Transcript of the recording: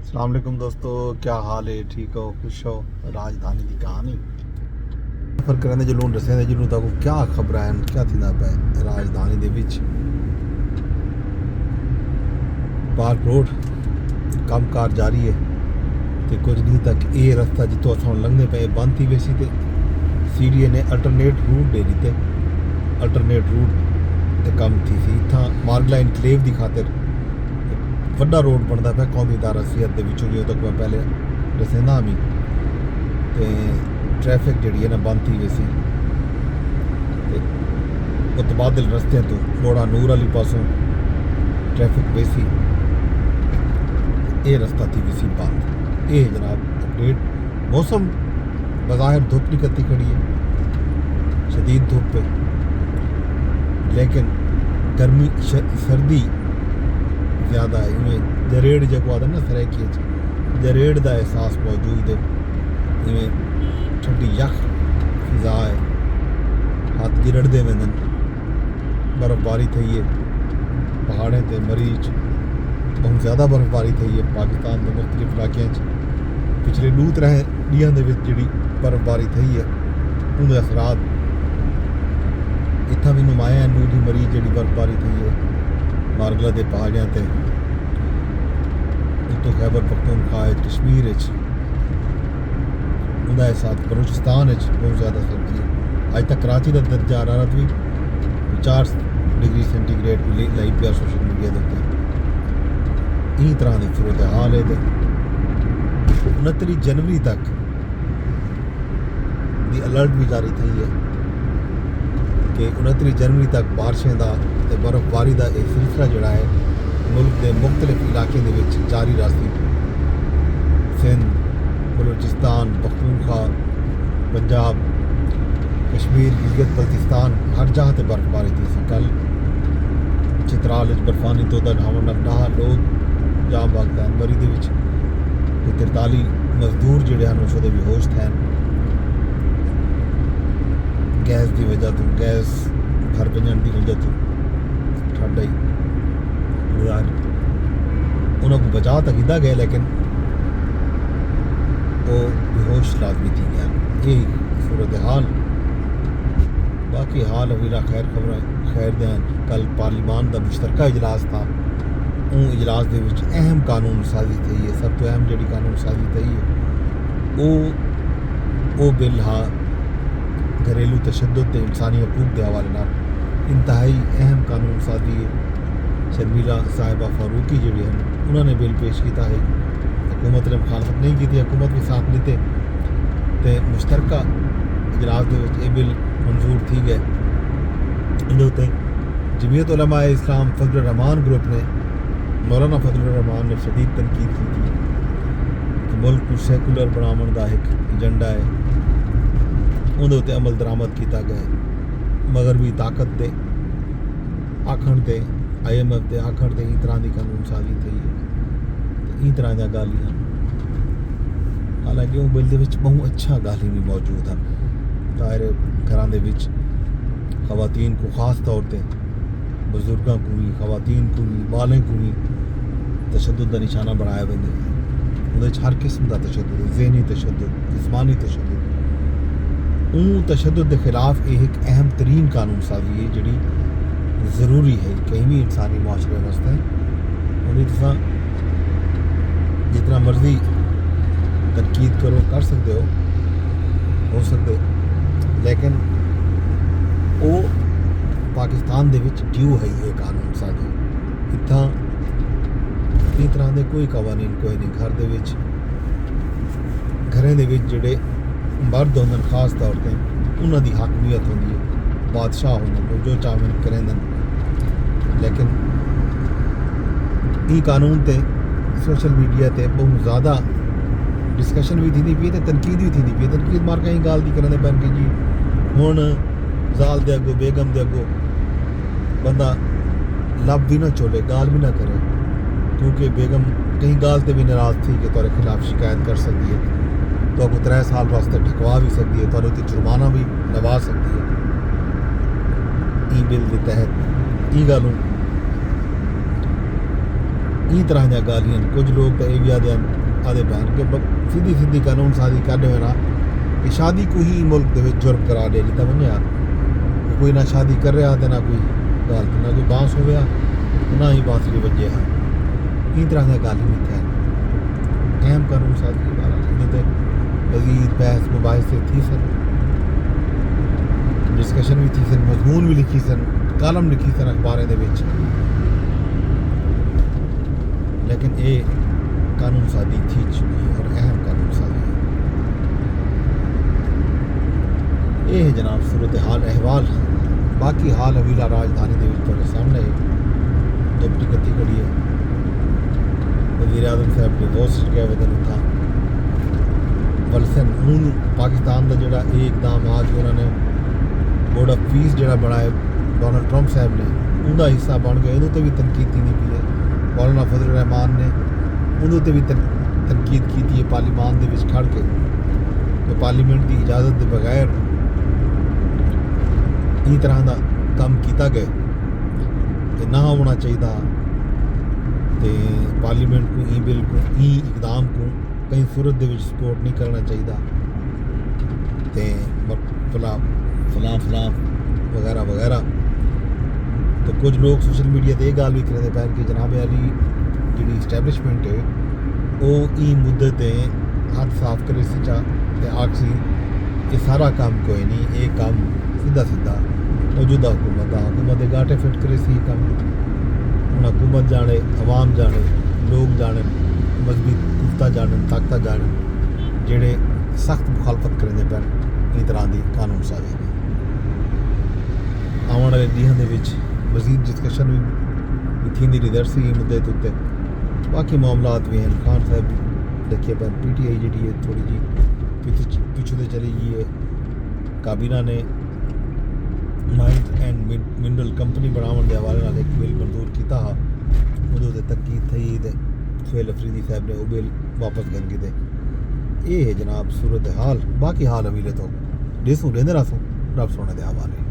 अस्सलाम वालेकुम दोस्तों, क्या हाल है? ठीक हो, खुश हो? राजधानी की कहानी सफर करने जो लोग दसे जिन्होंने तक क्या खबर है क्या थी पे राजधानी दे विच पार्क रोड काम कार जारी है तो कुछ दिन तक ये रास्ता जितों अस लंघने पे बंद थी वैसी तो सीडीए ने अल्टरनेट रूट दे दिते। अल्टरनेट रूट ते कम थी सी इतना मार्गला इनकलेव की खातिर वड्डा रोड बनता पाया कौमी इदारा सेहत के विचों जो तक मैं पहले दसेंदा मी तो ट्रैफिक जी है ना बंद थी वैसी मुतबादिल रस्ते तो मोड़ा नूर वाली पासों ट्रैफिक वैसी ये रास्ता थी वैसी बंद। ये जनाब अपडेट मौसम बज़ाहिर धुप निकलती खड़ी है, शदीद धुप है, लेकिन गर्मी सर्दी ज़्यादा है। इवें जरेड़ जो आता ना सराइकी जरेड़ का एहसास मौजूद है। इवें ठंडी यख फिजा है, हाथ गिरड़ते वेंदन, बर्फबारी थी है पहाड़ों से मरीज बहुत ज़्यादा बर्फबारी थी है। पाकिस्तान के मुख्तलिफ इलाकों पिछले 2-3 दिनों के जी बर्फबारी थी है उनके असरात इतना भी नुमाया है। नूरी मरीज जी बर्फबारी थी है मारगला के पहाड़ों से तो खैबर पख्तूनख्वा कश्मीर उनका एहसास बलूचिस्तान बहुत ज़्यादा सर्दी है। अज तक कराची का दर्जा हरारत भी 4 डिग्री सेंटीग्रेड को लाई पिया सोशल मीडिया के उत्ते। इस तरह की सूरत हाल है। 29 जनवरी तक दी अलर्ट भी जारी थी है कि 29 जनवरी तक बारिशें का बर्फबारी का एक सिलसिला जोड़ा है मुल्क के मुख्तलिफ इलाकों के जारी रही। सिंध, बलूचिस्तान, पख्तूनख्वा, पंजाब, कश्मीर, गिलगित बल्तिस्तान हर जगह से बर्फबारी थी सी। कल चित्राल बर्फानी तोदा ढावन डाह लोग जाम बाग मरी के 43 मजदूर जोड़े हैं उस बेहोश थे गैस की वजह तो, गैस घर भजन की वजह तो ठंड आई उन्होंने बचा तो किया गया लेकिन वो बेहोश लाजमी थी गया। यही सूरत हाल। बाकी हाल अवीला खैर खबर खैर दें। कल पार्लीमान का मुश्तरका इजलास था। उन इजलास के अहम कानून साजी थी है। सब तो अहम जी कानून साजी थी है वो बिल हा घरेलू तशद्दुद ते इंसानी हकूक के हवाले नाल इंतहाई अहम कानून साजी है। शर्मिला साहिबा फारूकी जी हैं उन्होंने बिल पेश किया है। हुकूमत ने मुखालफत नहीं की थी, हुकूमत भी साथ नहीं थे तो मुश्तरका इजलास के बिल मंजूर थी गए। इनते जमीयत उलमा इस्लाम फजल रहमान ग्रुप ने मौलाना फजल रहमान ने शदीद तनकीद की थी कि मुल्क को सैकुलर बनाने का एक एजेंडा है उनके उत्ते अमल दरामद किया गया। मगरबी ताकत के आखण से IMF के आखण से इस तरह की कानून साजी थी है। इस तरह की गालियाँ हालांकि वो बिल के बहुत अच्छा गाली भी मौजूद हैं। ज़ाहिर घरों के खवातीन को खास तौर पर बजुर्गों को भी खवातीन को भी बालें को भी तशद्दुद का निशाना बनाया वेंदे। हर किस्म का तशद्दुद, ज़हनी तशद्दुद, जिस्मानी तशद्दुद, उन तशद्दुद के खिलाफ एक अहम तरीन कानून साजी है जी ज़रूरी है कहीं भी इंसानी माशरे वास्ते। उन्हें तुसा जितना मर्जी तनकीद करो कर सकते हो सकते, लेकिन वो पाकिस्तान दे विच ड्यू है ये कानून साजी। इतना इस तरह के कोई कवानीन कोई नहीं। घर दे विच घरें दे विच जिहड़े मर्द होंदे खास तौर पर उन्हां दी हकमीयत होंदी है, बादशाह होंदे जो चाहन करेंदन। लेकिन ई कानून ते सोशल मीडिया ते बहुत ज़्यादा डिस्कशन भी थी पी तनकीद भी थी पी। तनकीद मार कहीं गाल की करें पैन कि जी हुण जाल दे अगो बेगम दे अगो बंदा लब भी ना चोले गाल भी ना करे, क्योंकि बेगम कहीं गाल से भी नाराज़ थी कि तेरे खिलाफ शिकायत कर सकती है तो अगो 3 साल वास्ते ढकवा भी सकती है, तो जुर्माना भी लगा सकती है। ई बिल के तहत ई गलों ई तरह ਦੀਆਂ गालियां कुछ लोग तो ये भी आदे बहन के सीधी सीधी कानून साजी करते हुए ना कि शादी को ही मुल्क के जुर्म करार दे दिता वने कोई ना शादी कर रहा तो ना कोई गल ना कोई बांस हो गया ना ही बांसुरी बजे है ई तरह की गल भी थे अहम कानून साजी वाला मजीद बहस मुबाहिसे थी सन डिस्कशन भी थी सन मजमून भी लिखी सन कालम लिखी सन अखबारें दे विच लेकिन ये कानून साजी थी चुकी और अहम कानून साजी ये है जनाब सूरत हाल अहवाल बाकी हाल हवीला राजधानी के सामने दुपटी कत्ती खड़ी है वज़ीर आज़म साहब ने वोस्ट गया वदन था वलसन हूँ पाकिस्तान का जोड़ा ये इकदाम आज उन्होंने बोर्ड ऑफ पीस जोड़ा बनाया डोनाल्ड ट्रंप साहब ने उनका हिस्सा बन गया इन्होंने भी तनकीद की पी है मौलाना फजल रहमान ने उन्होंने भी तनकीद की है पार्लीमान के खड़ के तो पार्लीमेंट की इजाज़त के बगैर ई तरह का काम किया गया ना होना चाहिए तो पार्लीमेंट को ई बिल को ई इकदाम को कहीं सूरत के सपोर्ट नहीं करना चाहिए तो फलां वगैरह वगैरह तो कुछ लोग सोशल मीडिया पर यह गल भी करते पैन कि जनाब अली जी इस्टैबलिशमेंट है वो ई मुद्दे ते हाथ साफ करे सी आखसी ये सारा काम कोई नहीं ये काम सीधा सीधा मौजूदा हुकूमत गाटे फिट करे सी काम हूँ हुकूमत जाने अवाम जाने लोग जाने मजहबी कुफ्ता जाने ताकता जाने जेड़े सख्त मुखालफत करेंगे पैन ई तरह की कानून साजी आने वाले दिनों के मजीद डिस्कशन भी थी रिजर्व सी मुद्दे उत्ते बाकी मामलात भी हैं खान साहब देखिए पैन PTI जी है थोड़ी जी पिछू चली गई है काबीना ने माइंस एंड मिनरल कंपनी बनाने के हवाले नाल एक बिल मंजूर किया उदों ते तनकीद थी तो सुहेल अफरीदी साहब ने वो बिल वापस करके दे ये है जनाब सूरत हाल बाकी हाल अवीले तो देसूँ रहंदे रसूँ रब सोने के हवाले।